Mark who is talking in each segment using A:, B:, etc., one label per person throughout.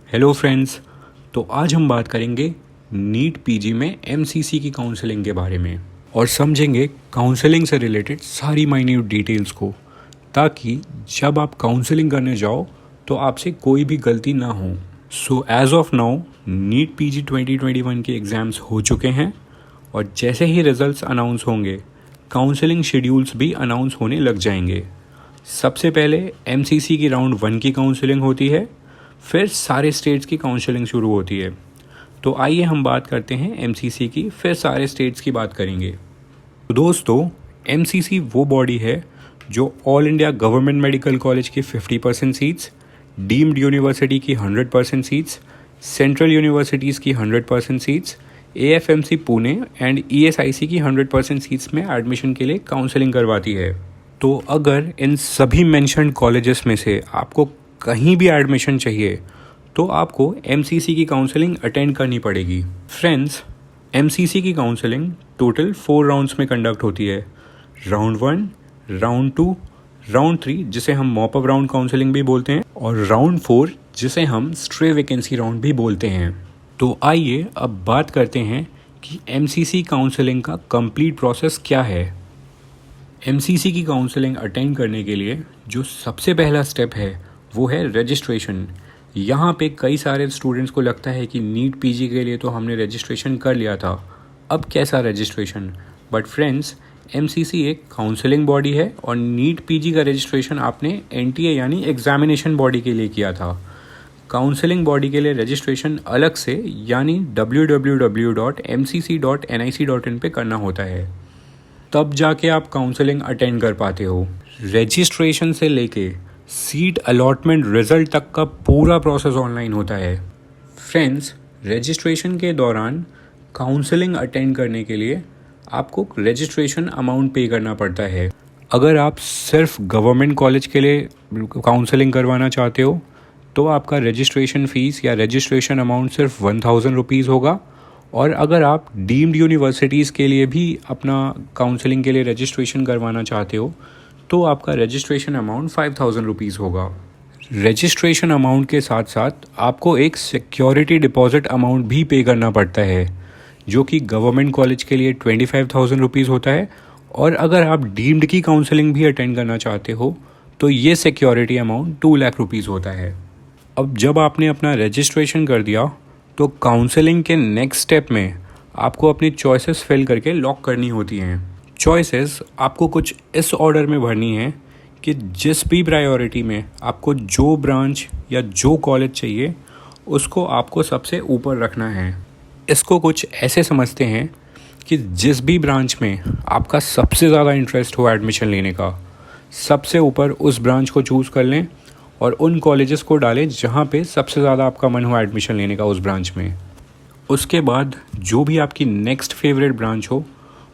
A: Hello friends. तो आज हम बात करेंगे नीट पीजी में एमसीसी की काउंसलिंग के बारे में और समझेंगे काउंसलिंग से रिलेटेड सारी माइन्यूट डिटेल्स को, ताकि जब आप काउंसलिंग करने जाओ तो आपसे कोई भी गलती ना हो। So as of now NEET PG 2021 के एग्ज़ाम्स हो चुके हैं और जैसे ही रिजल्ट्स अनाउंस होंगे काउंसलिंग शेड्यूल्स भी अनाउंस होने लग जाएंगे। सबसे पहले एमसीसी की राउंड 1 की काउंसलिंग होती है, फिर सारे स्टेट्स की काउंसलिंग शुरू होती है। तो आइए हम बात करते हैं एमसीसी की, फिर सारे स्टेट्स की बात करेंगे। तो दोस्तों, एमसीसी वो बॉडी है जो all India government medical college की 50% सीट्स, डीम्ड यूनिवर्सिटी की 100% सीट्स, सेंट्रल यूनिवर्सिटीज़ की 100% seats, AFMC Pune and ESIC की 100% सीट्स में एडमिशन के लिए काउंसलिंग करवाती है। तो अगर इन सभी मेंशन्ड कॉलेजेस में से आपको कहीं भी एडमिशन चाहिए तो आपको एमसीसी की काउंसलिंग अटेंड करनी पड़ेगी। फ्रेंड्स, एमसीसी की काउंसलिंग टोटल 4 राउंड्स में कंडक्ट होती है। राउंड 1, राउंड 2, राउंड 3 जिसे हम मॉप अप राउंड काउंसलिंग भी बोलते हैं और राउंड 4 जिसे हम स्ट्रे वैकेंसी राउंड भी बोलते हैं। तो आइए अब बात करते हैं कि एमसीसी काउंसलिंग का कंप्लीट प्रोसेस क्या है। एमसीसी की काउंसलिंग अटेंड करने के लिए जो सबसे पहला स्टेप है वो है रजिस्ट्रेशन। यहाँ पे कई सारे स्टूडेंट्स को लगता है कि नीट पीजी के लिए तो हमने रजिस्ट्रेशन कर लिया था, अब कैसा रजिस्ट्रेशन। बट फ्रेंड्स, एमसीसी एक काउंसलिंग बॉडी है और नीट पीजी का रजिस्ट्रेशन आपने एनटीए यानी एग्जामिनेशन बॉडी के लिए किया था। काउंसलिंग बॉडी के लिए रजिस्ट्रेशन अलग से यानी www.mcc.nic.in पे करना होता है, तब जाके आप काउंसलिंग अटेंड कर पाते हो। रजिस्ट्रेशन से लेके सीट अलॉटमेंट रिजल्ट तक का पूरा प्रोसेस ऑनलाइन होता है। फ्रेंड्स, रजिस्ट्रेशन के दौरान काउंसलिंग अटेंड करने के लिए आपको रजिस्ट्रेशन अमाउंट पे करना पड़ता है। अगर आप सिर्फ गवर्नमेंट कॉलेज के लिए काउंसलिंग करवाना चाहते हो तो आपका रजिस्ट्रेशन फ़ीस या रजिस्ट्रेशन अमाउंट सिर्फ 1000 रुपीज़ होगा, और अगर आप डीम्ड यूनिवर्सिटीज़ के लिए भी अपना काउंसलिंग के लिए रजिस्ट्रेशन करवाना चाहते हो तो आपका रजिस्ट्रेशन अमाउंट 5000 रुपीज़ होगा। रजिस्ट्रेशन अमाउंट के साथ साथ आपको एक सिक्योरिटी डिपॉजिट अमाउंट भी पे करना पड़ता है, जो कि गवर्नमेंट कॉलेज के लिए 25,000 रुपीज़ होता है, और अगर आप डीम्ड की काउंसलिंग भी अटेंड करना चाहते हो तो ये सिक्योरिटी अमाउंट 2 लाख रुपीज़ होता है। अब जब आपने अपना रजिस्ट्रेशन कर दिया तो काउंसलिंग के नेक्स्ट स्टेप में आपको अपनी चॉइसेस फिल करके लॉक करनी होती हैं। चॉइसेस आपको कुछ इस ऑर्डर में भरनी है कि जिस भी प्रायोरिटी में आपको जो ब्रांच या जो कॉलेज चाहिए उसको आपको सबसे ऊपर रखना है। इसको कुछ ऐसे समझते हैं कि जिस भी ब्रांच में आपका सबसे ज़्यादा इंटरेस्ट हो एडमिशन लेने का, सबसे ऊपर उस ब्रांच को चूज़ कर लें और उन कॉलेजेस को डालें जहाँ पे सबसे ज़्यादा आपका मन हो एडमिशन लेने का उस ब्रांच में। उसके बाद जो भी आपकी नेक्स्ट फेवरेट ब्रांच हो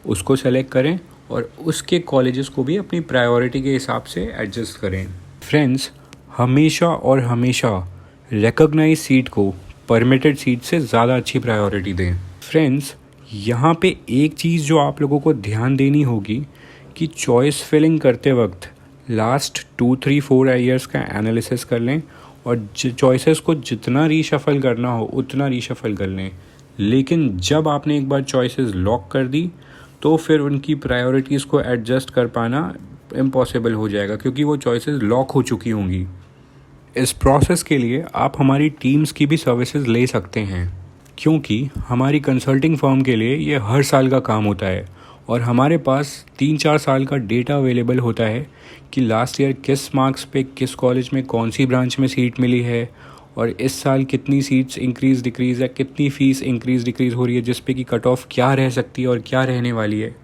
A: उसको सेलेक्ट करें और उसके कॉलेजेस को भी अपनी प्रायोरिटी के हिसाब से एडजस्ट करें। फ्रेंड्स, हमेशा और हमेशा रिकॉग्नाइज सीट को परमिटेड सीट से ज़्यादा अच्छी प्रायोरिटी दें। फ्रेंड्स, यहाँ पे एक चीज़ जो आप लोगों को ध्यान देनी होगी कि चॉइस फिलिंग करते वक्त लास्ट 2-3-4 ईयर्स का एनालिसिस कर लें और चॉइसेस को जितना रीशफल करना हो उतना रीशफल कर लें। लेकिन जब आपने एक बार चॉइसेस लॉक कर दी तो फिर उनकी प्रायोरिटीज़ को एडजस्ट कर पाना इम्पॉसिबल हो जाएगा, क्योंकि वो चॉइसेस लॉक हो चुकी होंगी। इस प्रोसेस के लिए आप हमारी टीम्स की भी सर्विसेज ले सकते हैं, क्योंकि हमारी कंसल्टिंग फर्म के लिए ये हर साल का काम होता है और हमारे पास 3-4 साल का डेटा अवेलेबल होता है कि लास्ट ईयर किस मार्क्स पे किस कॉलेज में कौन सी ब्रांच में सीट मिली है और इस साल कितनी सीट्स इंक्रीज़ डिक्रीज़ है, कितनी फ़ीस इंक्रीज़ डिक्रीज़ हो रही है, जिस पे कि कट ऑफ क्या रह सकती है और क्या रहने वाली है।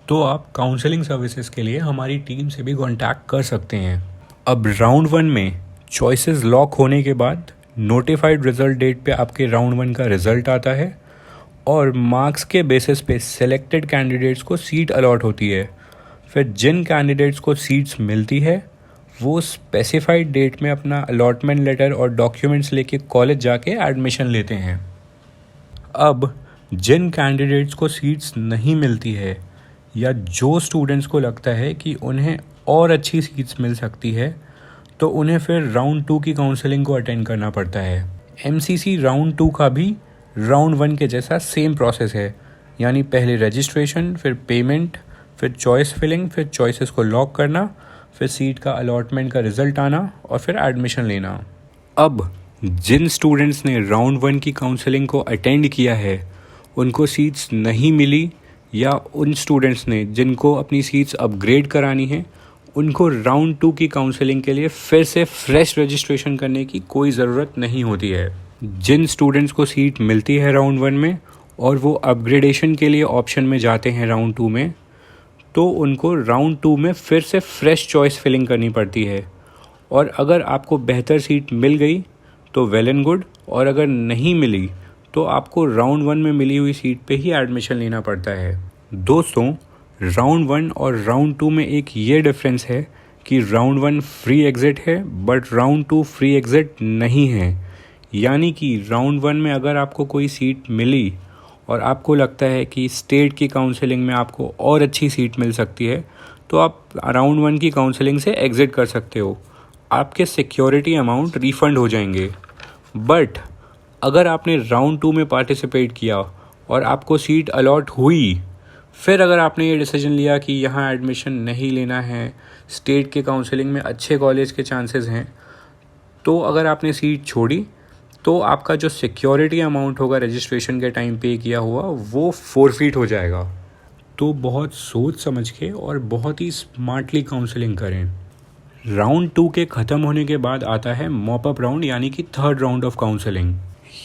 A: तो आप काउंसलिंग सर्विसेज के लिए हमारी टीम से भी कॉन्टैक्ट कर सकते हैं। अब राउंड 1 में चॉइसेस लॉक होने के बाद नोटिफाइड रिजल्ट डेट पे आपके राउंड 1 का रिज़ल्ट आता है और मार्क्स के बेसिस पे सिलेक्टेड कैंडिडेट्स को सीट अलॉट होती है। फिर जिन कैंडिडेट्स को सीट्स मिलती है वो स्पेसिफाइड डेट में अपना अलॉटमेंट लेटर और डॉक्यूमेंट्स लेके कॉलेज जाके एडमिशन लेते हैं। अब जिन कैंडिडेट्स को सीट्स नहीं मिलती है या जो स्टूडेंट्स को लगता है कि उन्हें और अच्छी सीट्स मिल सकती है तो उन्हें फिर राउंड 2 की काउंसलिंग को अटेंड करना पड़ता है। MCC राउंड 2 का भी राउंड 1 के जैसा सेम प्रोसेस है, यानी पहले रजिस्ट्रेशन, फिर पेमेंट, फिर चॉइस फिलिंग, फिर चॉइसेस को लॉक करना, फिर सीट का अलॉटमेंट का रिज़ल्ट आना और फिर एडमिशन लेना। अब जिन स्टूडेंट्स ने राउंड 1 की काउंसलिंग को अटेंड किया है उनको सीट्स नहीं मिली, या उन स्टूडेंट्स ने जिनको अपनी सीट्स अपग्रेड करानी है उनको राउंड 2 की काउंसलिंग के लिए फिर से फ्रेश रजिस्ट्रेशन करने की कोई ज़रूरत नहीं होती है। जिन स्टूडेंट्स को सीट मिलती है राउंड 1 में और वो अपग्रेडेशन के लिए ऑप्शन में जाते हैं राउंड 2 में, तो उनको राउंड 2 में फिर से फ्रेश चॉइस फिलिंग करनी पड़ती है। और अगर आपको बेहतर सीट मिल गई तो वेल एंड गुड, और अगर नहीं मिली तो आपको राउंड 1 में मिली हुई सीट पे ही एडमिशन लेना पड़ता है। दोस्तों, राउंड 1 और राउंड 2 में एक ये डिफरेंस है कि राउंड 1 फ्री एग्ज़िट है बट राउंड 2 फ्री एग्ज़िट नहीं है। यानी कि राउंड 1 में अगर आपको कोई सीट मिली और आपको लगता है कि स्टेट की काउंसलिंग में आपको और अच्छी सीट मिल सकती है, तो आप राउंड 1 की काउंसलिंग से एग्ज़िट कर सकते हो। आपके सिक्योरिटी अमाउंट रिफ़ंड हो जाएंगे। बट अगर आपने राउंड 2 में पार्टिसिपेट किया और आपको सीट अलॉट हुई, फिर अगर आपने ये डिसीजन लिया कि यहाँ एडमिशन नहीं लेना है, स्टेट के काउंसलिंग में अच्छे कॉलेज के चांसेस हैं, तो अगर आपने सीट छोड़ी तो आपका जो सिक्योरिटी अमाउंट होगा रजिस्ट्रेशन के टाइम पे किया हुआ वो फोरफीट हो जाएगा। तो बहुत सोच समझ के और बहुत ही स्मार्टली काउंसलिंग करें। राउंड 2 के ख़त्म होने के बाद आता है मॉपअप राउंड, यानी कि थर्ड राउंड ऑफ काउंसलिंग।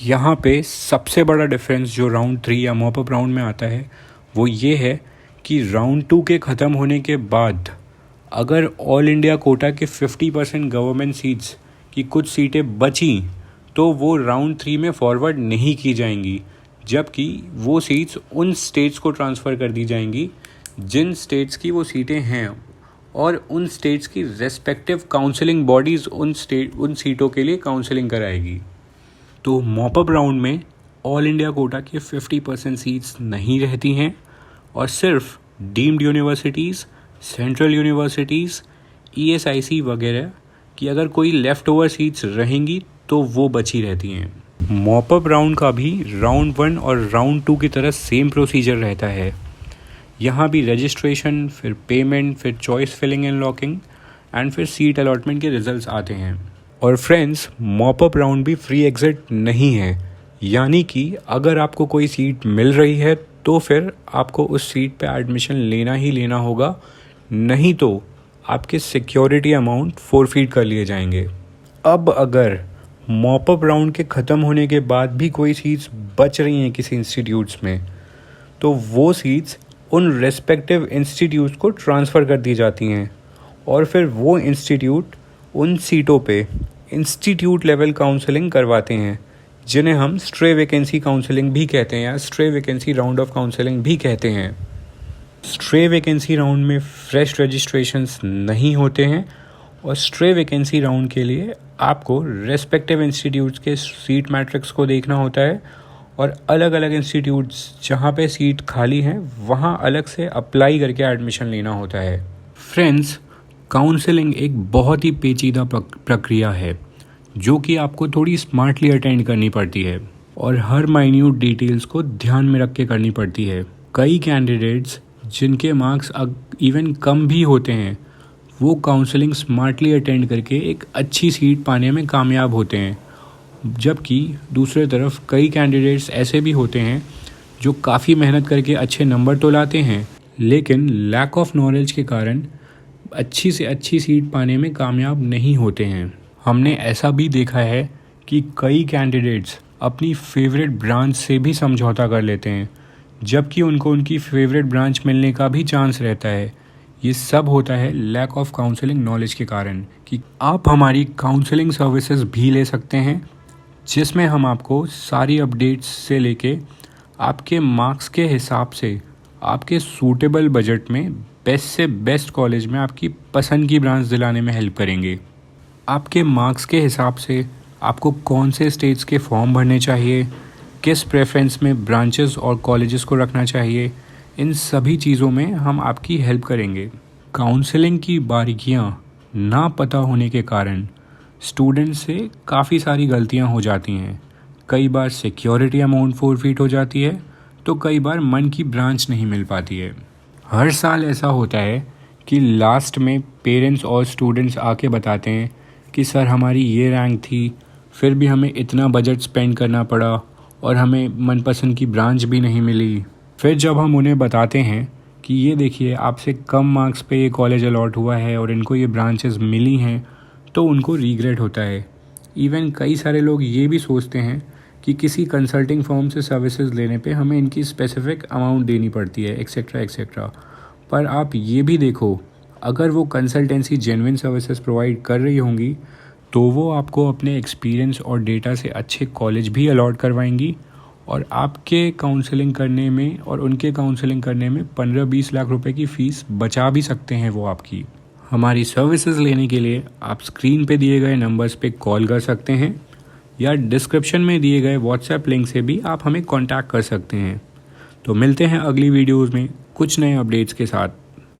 A: यहाँ पे सबसे बड़ा डिफरेंस जो राउंड 3 या मॉपअप राउंड में आता है वो ये है कि राउंड 2 के ख़त्म होने के बाद अगर ऑल इंडिया कोटा के 50% गवर्नमेंट सीट्स की कुछ सीटें बची तो वो राउंड 3 में फॉरवर्ड नहीं की जाएंगी, जबकि वो सीट्स उन स्टेट्स को ट्रांसफ़र कर दी जाएंगी जिन स्टेट्स की वो सीटें हैं, और उन स्टेट्स की रेस्पेक्टिव काउंसलिंग बॉडीज़ उन सीटों के लिए काउंसलिंग कराएगी। तो मॉपअप राउंड में ऑल इंडिया कोटा के 50% सीट्स नहीं रहती हैं और सिर्फ deemed universities, central universities, ESIC वगैरह की अगर कोई लेफ़्ट ओवर सीट्स रहेंगी तो वो बची रहती हैं। मॉपअप राउंड का भी राउंड 1 और राउंड 2 की तरह सेम प्रोसीजर रहता है। यहाँ भी रजिस्ट्रेशन, फिर पेमेंट, फिर choice filling and locking and फिर सीट अलॉटमेंट के रिजल्ट्स आते हैं। और फ्रेंड्स, मॉपअप राउंड भी फ्री एग्ज़िट नहीं है, यानी कि अगर आपको कोई सीट मिल रही है तो फिर आपको उस सीट पे एडमिशन लेना ही लेना होगा, नहीं तो आपके सिक्योरिटी अमाउंट फोरफीट कर लिए जाएंगे। अब अगर मॉपअप राउंड के ख़त्म होने के बाद भी कोई सीट्स बच रही हैं किसी इंस्टीट्यूट्स में, तो वो सीट्स उन रेस्पेक्टिव इंस्टीट्यूट्स को ट्रांसफ़र कर दी जाती हैं और फिर वो इंस्टीट्यूट उन सीटों पे इंस्टीट्यूट लेवल काउंसलिंग करवाते हैं, जिन्हें हम स्ट्रे वैकेंसी काउंसलिंग भी कहते हैं या stray vacancy round of counselling भी कहते हैं। स्ट्रे वैकेंसी राउंड में फ्रेश रजिस्ट्रेशंस नहीं होते हैं और स्ट्रे वैकेंसी राउंड के लिए आपको रेस्पेक्टिव इंस्टीट्यूट्स के सीट मैट्रिक्स को देखना होता है और अलग अलग इंस्टीट्यूट्स जहाँ पे सीट खाली हैं वहाँ अलग से अप्लाई करके एडमिशन लेना होता है। फ्रेंड्स, काउंसलिंग एक बहुत ही पेचीदा प्रक्रिया है जो कि आपको थोड़ी स्मार्टली अटेंड करनी पड़ती है और हर माइन्यूट डिटेल्स को ध्यान में रख के करनी पड़ती है। कई कैंडिडेट्स जिनके मार्क्स इवन कम भी होते हैं वो काउंसलिंग स्मार्टली अटेंड करके एक अच्छी सीट पाने में कामयाब होते हैं, जबकि दूसरी तरफ कई कैंडिडेट्स ऐसे भी होते हैं जो काफ़ी मेहनत करके अच्छे नंबर तो लाते हैं लेकिन लैक ऑफ नॉलेज के कारण अच्छी से अच्छी सीट पाने में कामयाब नहीं होते हैं। हमने ऐसा भी देखा है कि कई कैंडिडेट्स अपनी फेवरेट ब्रांच से भी समझौता कर लेते हैं, जबकि उनको उनकी फेवरेट ब्रांच मिलने का भी चांस रहता है। ये सब होता है लैक ऑफ काउंसलिंग नॉलेज के कारण। कि आप हमारी काउंसलिंग सर्विसेज भी ले सकते हैं, जिसमें हम आपको सारी अपडेट्स से लेके आपके मार्क्स के हिसाब से आपके सूटेबल बजट में बेस्ट से बेस्ट कॉलेज में आपकी पसंद की ब्रांच दिलाने में हेल्प करेंगे। आपके मार्क्स के हिसाब से आपको कौन से स्टेट्स के फॉर्म भरने चाहिए, किस प्रेफरेंस में ब्रांचेस और कॉलेजेस को रखना चाहिए, इन सभी चीज़ों में हम आपकी हेल्प करेंगे। काउंसलिंग की बारीकियां ना पता होने के कारण स्टूडेंट्स से काफ़ी सारी गलतियां हो जाती हैं, कई बार सिक्योरिटी अमाउंट फोरफीट हो जाती है, तो कई बार मन की ब्रांच नहीं मिल पाती है। हर साल ऐसा होता है कि लास्ट में पेरेंट्स और स्टूडेंट्स आके बताते हैं कि सर हमारी ये रैंक थी, फिर भी हमें इतना बजट स्पेंड करना पड़ा और हमें मनपसंद की ब्रांच भी नहीं मिली। फिर जब हम उन्हें बताते हैं कि ये देखिए आपसे कम मार्क्स पे ये कॉलेज अलॉट हुआ है और इनको ये ब्रांचेस मिली हैं, तो उनको रीग्रेट होता है। इवन कई सारे लोग ये भी सोचते हैं कि किसी कंसल्टिंग फर्म से सर्विसेज लेने पे हमें इनकी स्पेसिफिक अमाउंट देनी पड़ती है, एक्सेट्रा एक्सेट्रा। पर आप ये भी देखो, अगर वो कंसल्टेंसी जेन्युइन सर्विसेज प्रोवाइड कर रही होंगी तो वो आपको अपने एक्सपीरियंस और डेटा से अच्छे कॉलेज भी अलॉट करवाएंगी और आपके काउंसलिंग करने में और उनके काउंसलिंग करने में 15-20 लाख रुपए की फ़ीस बचा भी सकते हैं वो आपकी। हमारी सर्विसेज लेने के लिए आप स्क्रीन पे दिए गए नंबर्स पे कॉल कर सकते हैं या डिस्क्रिप्शन में दिए गए व्हाट्सएप लिंक से भी आप हमें कांटेक्ट कर सकते हैं। तो मिलते हैं अगली वीडियोज़ में कुछ नए अपडेट्स के साथ।